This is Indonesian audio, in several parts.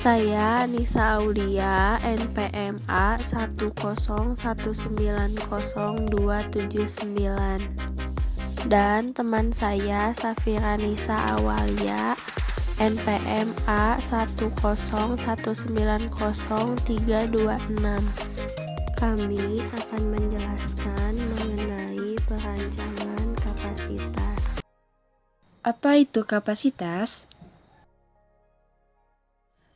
Saya Nisa Aulia, NPMA 101900279, dan teman saya Safira Nisa Awalia, NPMA 101900326. Kami akan menjelaskan mengenai perancangan kapasitas. Apa itu kapasitas?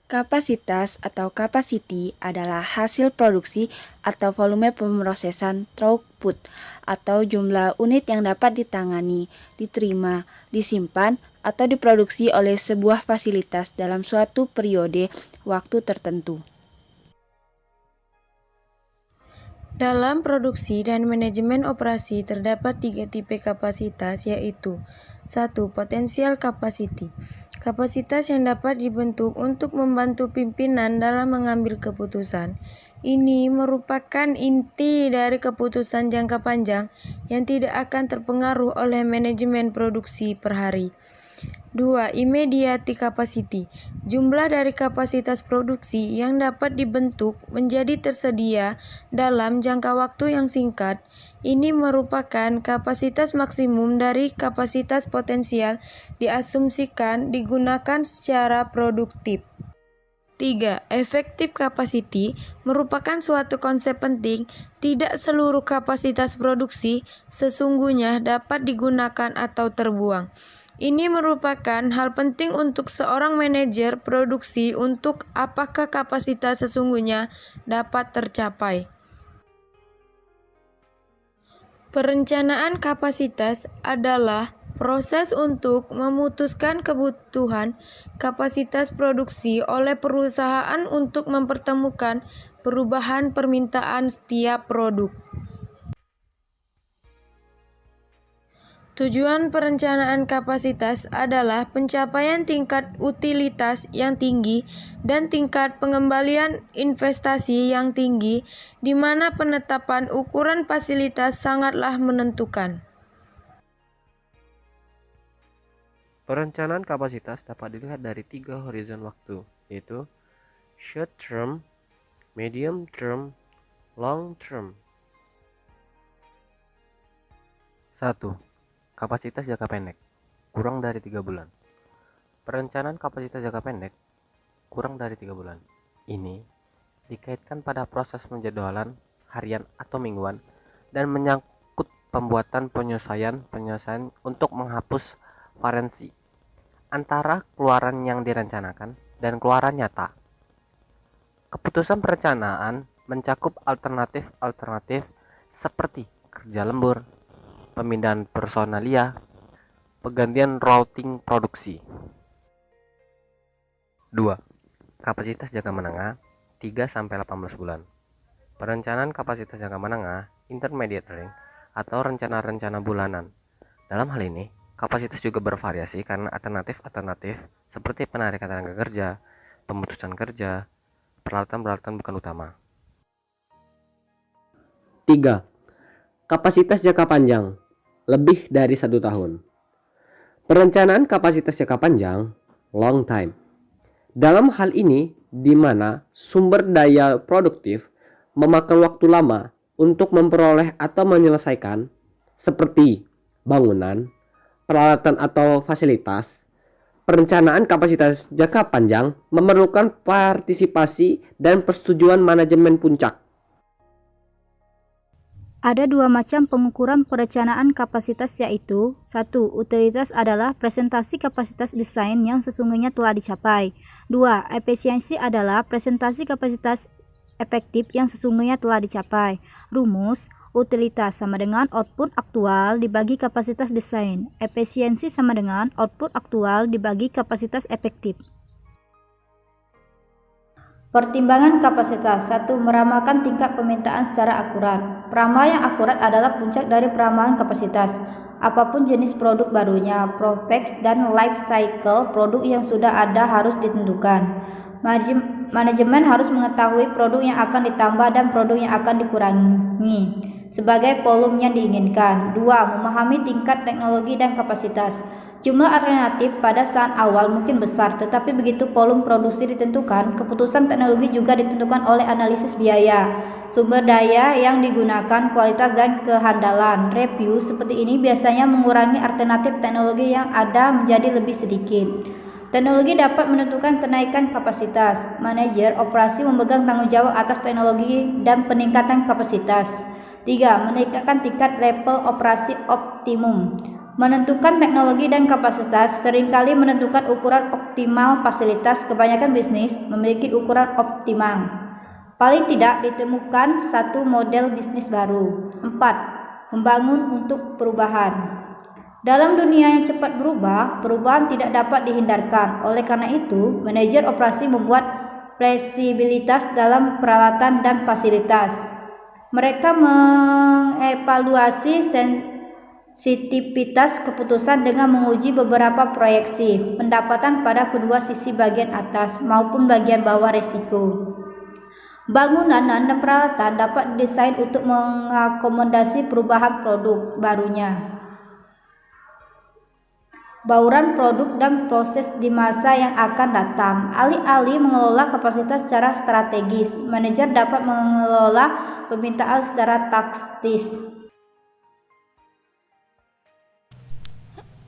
Kapasitas atau capacity adalah hasil produksi atau volume pemrosesan throughput atau jumlah unit yang dapat ditangani, diterima, disimpan, atau diproduksi oleh sebuah fasilitas dalam suatu periode waktu tertentu. Dalam produksi dan manajemen operasi terdapat 3 tipe kapasitas, yaitu 1. Potensial capacity. Kapasitas yang dapat dibentuk untuk membantu pimpinan dalam mengambil keputusan. Ini merupakan inti dari keputusan jangka panjang yang tidak akan terpengaruh oleh manajemen produksi per hari. 2. Immediate capacity. Jumlah dari kapasitas produksi yang dapat dibentuk menjadi tersedia dalam jangka waktu yang singkat. Ini merupakan kapasitas maksimum dari kapasitas potensial diasumsikan digunakan secara produktif. 3. Effective capacity merupakan suatu konsep penting. Tidak seluruh kapasitas produksi sesungguhnya dapat digunakan atau terbuang. Ini merupakan hal penting untuk seorang manajer produksi untuk apakah kapasitas sesungguhnya dapat tercapai. Perencanaan kapasitas adalah proses untuk memutuskan kebutuhan kapasitas produksi oleh perusahaan untuk mempertemukan perubahan permintaan setiap produk. Tujuan perencanaan kapasitas adalah pencapaian tingkat utilitas yang tinggi dan tingkat pengembalian investasi yang tinggi, di mana penetapan ukuran fasilitas sangatlah menentukan. Perencanaan kapasitas dapat dilihat dari 3 horizon waktu, yaitu short term, medium term, long term. 1. Kapasitas jangka pendek, kurang dari 3 bulan. Perencanaan kapasitas jangka pendek, kurang dari 3 bulan. Ini dikaitkan pada proses penjadwalan harian atau mingguan dan menyangkut pembuatan penyesuaian untuk menghapus variansi antara keluaran yang direncanakan dan keluaran nyata. Keputusan perencanaan mencakup alternatif seperti kerja lembur, pemindahan personalia, penggantian routing produksi. 2. Kapasitas jangka menengah 3-18 bulan. Perencanaan kapasitas jangka menengah, intermediate range, atau rencana-rencana bulanan. Dalam hal ini, kapasitas juga bervariasi karena alternatif seperti penarikan tenaga kerja, pemutusan kerja, peralatan bukan utama. 3. Kapasitas jangka panjang, lebih dari 1 tahun. Perencanaan kapasitas jangka panjang, long time. Dalam hal ini, di mana sumber daya produktif memakan waktu lama untuk memperoleh atau menyelesaikan, seperti bangunan, peralatan atau fasilitas, perencanaan kapasitas jangka panjang memerlukan partisipasi dan persetujuan manajemen puncak. Ada 2 macam pengukuran perencanaan kapasitas, yaitu 1. Utilitas adalah presentasi kapasitas desain yang sesungguhnya telah dicapai. 2. Efisiensi adalah presentasi kapasitas efektif yang sesungguhnya telah dicapai. Rumus: utilitas sama dengan output aktual dibagi kapasitas desain. Efisiensi sama dengan output aktual dibagi kapasitas efektif. Pertimbangan kapasitas. 1. Meramalkan tingkat permintaan secara akurat. Peramal yang akurat adalah puncak dari peramalan kapasitas. Apapun jenis produk barunya, prospek dan life cycle produk yang sudah ada harus ditentukan. Manajemen harus mengetahui produk yang akan ditambah dan produk yang akan dikurangi sebagai volume yang diinginkan. 2. Memahami tingkat teknologi dan kapasitas. Jumlah alternatif pada saat awal mungkin besar, tetapi begitu volume produksi ditentukan, keputusan teknologi juga ditentukan oleh analisis biaya, sumber daya yang digunakan, kualitas dan kehandalan. Review seperti ini biasanya mengurangi alternatif teknologi yang ada menjadi lebih sedikit. Teknologi dapat menentukan kenaikan kapasitas. Manajer operasi memegang tanggung jawab atas teknologi dan peningkatan kapasitas. 3. Meningkatkan tingkat level operasi optimum. Menentukan teknologi dan kapasitas seringkali menentukan ukuran optimal fasilitas. Kebanyakan bisnis memiliki ukuran optimal. Paling tidak ditemukan satu model bisnis baru. 4. Membangun untuk perubahan. Dalam dunia yang cepat berubah, perubahan tidak dapat dihindarkan. Oleh karena itu, manajer operasi membuat fleksibilitas dalam peralatan dan fasilitas. Mereka mengevaluasi sensitivitas keputusan dengan menguji beberapa proyeksi pendapatan pada kedua sisi bagian atas maupun bagian bawah risiko. Bangunan dan peralatan dapat didesain untuk mengakomodasi perubahan produk barunya. Bauran produk dan proses di masa yang akan datang. Alih-alih mengelola kapasitas secara strategis, manajer dapat mengelola permintaan secara taktis.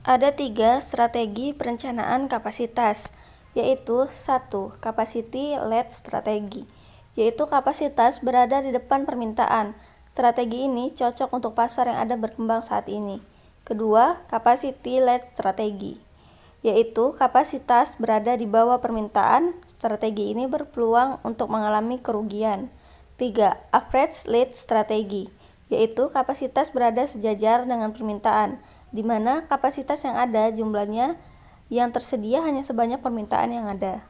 Ada 3 strategi perencanaan kapasitas, yaitu 1. Capacity-led strategy, yaitu kapasitas berada di depan permintaan. Strategi ini cocok untuk pasar yang ada berkembang saat ini. Kedua, capacity-led strategy, yaitu kapasitas berada di bawah permintaan. Strategi ini berpeluang untuk mengalami kerugian. 3. Average-led strategy, yaitu kapasitas berada sejajar dengan permintaan, di mana kapasitas yang ada jumlahnya yang tersedia hanya sebanyak permintaan yang ada.